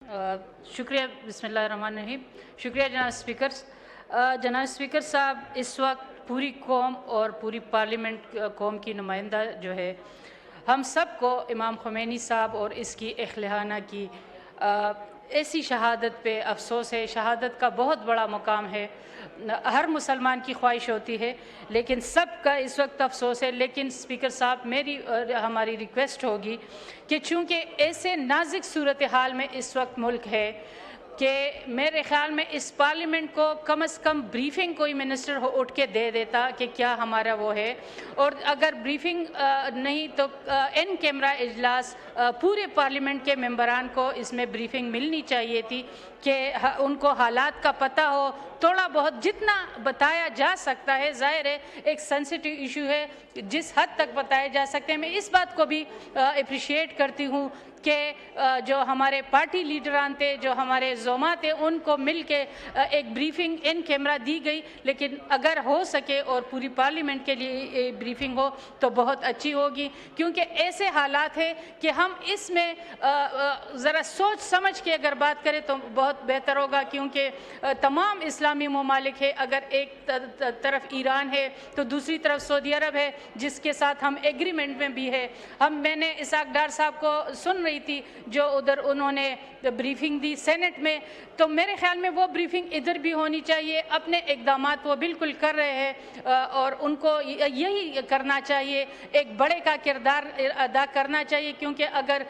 शुक्रिया बिस्मिल्लाहिर्रहमानिर्रहीम। शुक्रिया जनाब स्पीकर साहब, इस वक्त पूरी कौम और पूरी पार्लियामेंट कौम की नुमाइंदा जो है, हम सब को इमाम ख़ुमैनी साहब और इसकी इख्तिलाना की ऐसी शहादत पे अफसोस है। शहादत का बहुत बड़ा मुकाम है, हर मुसलमान की ख्वाहिश होती है, लेकिन सब का इस वक्त अफसोस है। लेकिन स्पीकर साहब, मेरी और हमारी रिक्वेस्ट होगी कि चूँकि ऐसे नाजुक सूरत हाल में इस वक्त मुल्क है कि मेरे ख़्याल में इस पार्लियामेंट को कम से कम ब्रीफिंग कोई मिनिस्टर उठ के दे देता कि क्या हमारा वो है, और अगर ब्रीफिंग नहीं तो इन कैमरा इजलास पूरे पार्लियामेंट के मेंबरान को इसमें ब्रीफिंग मिलनी चाहिए थी कि उनको हालात का पता हो। थोड़ा बहुत जितना बताया जा सकता है, ज़ाहिर है एक सेंसिटिव इशू है, जिस हद तक बताए जा सकते हैं। मैं इस बात को भी अप्रिशिएट करती हूँ कि जो हमारे पार्टी लीडरान थे, जो हमारे ज़ोमा थे, उनको मिल के एक ब्रीफिंग इन कैमरा दी गई। लेकिन अगर हो सके और पूरी पार्लियामेंट के लिए ब्रीफिंग हो तो बहुत अच्छी होगी, क्योंकि ऐसे हालात है कि हम इसमें ज़रा सोच समझ के अगर बात करें तो बहुत बेहतर होगा। क्योंकि तमाम इस्लामी ममालिक है, अगर एक तरफ ईरान है तो दूसरी तरफ सऊदी अरब है, जिसके साथ हम एग्रीमेंट में भी है। मैंने इसाक डार साहब को सुन रही थी जो उधर उन्होंने ब्रीफिंग दी सेनेट में, तो मेरे ख्याल में वो ब्रीफिंग इधर भी होनी चाहिए। अपने इक़दामात वो बिल्कुल कर रहे हैं और उनको यही करना चाहिए, एक बड़े का किरदार अदा करना चाहिए। क्योंकि अगर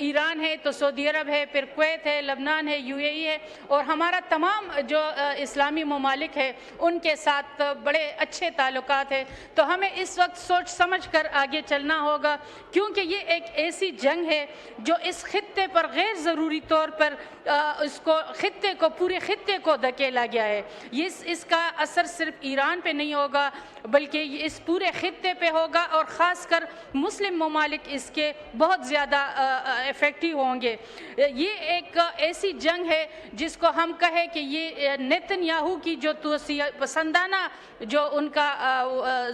ईरान है तो सऊदी अरब है, फिर कुवैत है, लबनान है, UAE है, और हमारा तमाम जो इस्लामी ममालिक है उनके साथ बड़े अच्छे ताल्लुकात है। तो हमें इस वक्त सोच समझ कर आगे चलना होगा, क्योंकि ये एक ऐसी जंग है जो इस खित्ते पर गैर ज़रूरी तौर पर इसको खित्ते को पूरे खित्ते को धकेला गया है। ये इसका असर सिर्फ ईरान पे नहीं होगा बल्कि इस पूरे खित्ते पे होगा, और ख़ासकर मुस्लिम ममालिक इसके बहुत ज़्यादा इफ़ेक्टिव होंगे। ये एक ऐसी जंग है जिसको हम कहें कि ये नेतन्याहू की जो पसंदाना जो उनका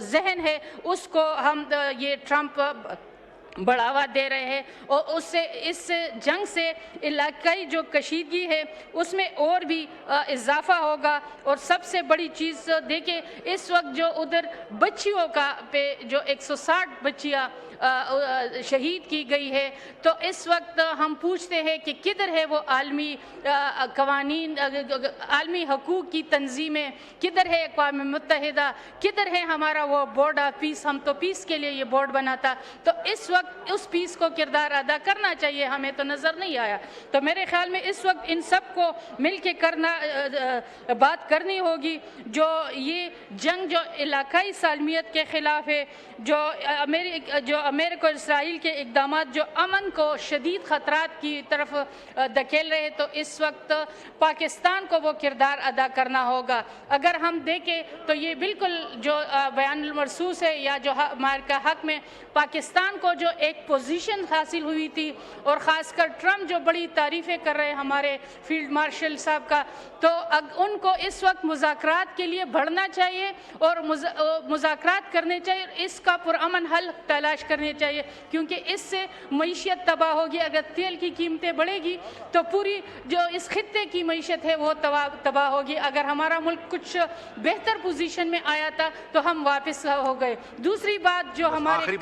जहन है उसको हम ये ट्रंप बढ़ावा दे रहे हैं, और उससे इस जंग से इलाकाई जो कशीदगी है उसमें और भी इजाफा होगा। और सबसे बड़ी चीज़ देखिए, इस वक्त जो उधर बच्चियों का पे जो 160 बच्चियाँ शहीद की गई है, तो इस वक्त हम पूछते हैं कि किधर है वो आलमी कवानीन, आलमी हकूक़ की तंजीमें, किधर है अक़वाम मुत्तहिदा, किधर है हमारा वो बोर्ड ऑफ पीस। हम तो पीस के लिए ये बोर्ड बना था, तो इस वक्त उस पीस को किरदार अदा करना चाहिए, हमें तो नज़र नहीं आया। तो मेरे ख्याल में इस वक्त इन सब को मिल के बात करनी होगी। जो ये जंग जो इलाकाई सालमियत के ख़िलाफ़ है, जो अमेरिका और इसराइल के इक़दामात जो अमन को शदीद ख़तरात की तरफ धकेल रहे हैं, तो इस वक्त पाकिस्तान को वो किरदार अदा करना होगा। अगर हम देखें तो ये बिल्कुल जो बयानुल मरसूस है, या जो हमारे हक़ में पाकिस्तान को जो एक पोजीशन हासिल हुई थी, और ख़ासकर ट्रंप जो बड़ी तारीफ़ें कर रहे हैं हमारे फील्ड मार्शल साहब का, तो उनको इस वक्त मुज़ाकरात के लिए बढ़ना चाहिए और मुज़ाकरात करने चाहिए, इसका पुरअमन हल तलाश करने चाहिए। क्योंकि इससे मईशत तबाह होगी। अगर तेल की कीमतें बढ़ेगी तो पूरी जो इस खित्ते की मईशत है वो तबाह होगी। अगर हमारा मुल्क कुछ बेहतर पोजीशन में आया था तो हम वापस हो गए। दूसरी बात जो हमारे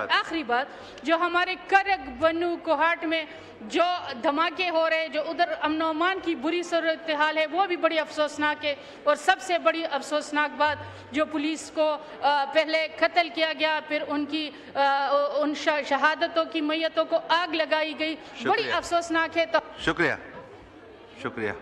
आखिरी बात जो हमारे करग, बनू, कोहाट में जो धमाके हो रहे हैं, जो उधर अमन व अमान की बुरी सूरत हाल है, वो भी बड़ी अफसोसनाक है। और सबसे बड़ी अफसोसनाक बात जो पुलिस को पहले कत्ल किया गया, फिर उनकी उन शहादतों की मैयतों को आग लगाई गई, बड़ी अफसोसनाक है। तो शुक्रिया।